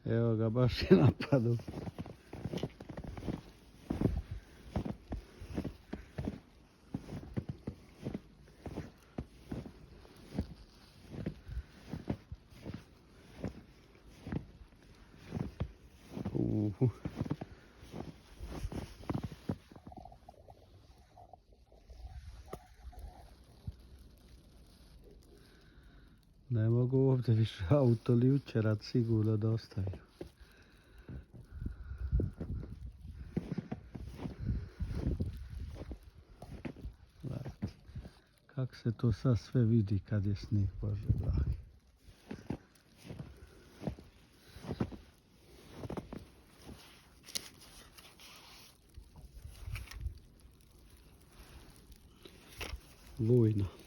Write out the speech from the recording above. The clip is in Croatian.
Evo ga, baš je napadu. Ne mogu ovdje više auto ljučerat, sigurno da ostaju. Kako se to sad sve vidi kad je snijeg, Bože dragi. Vojna.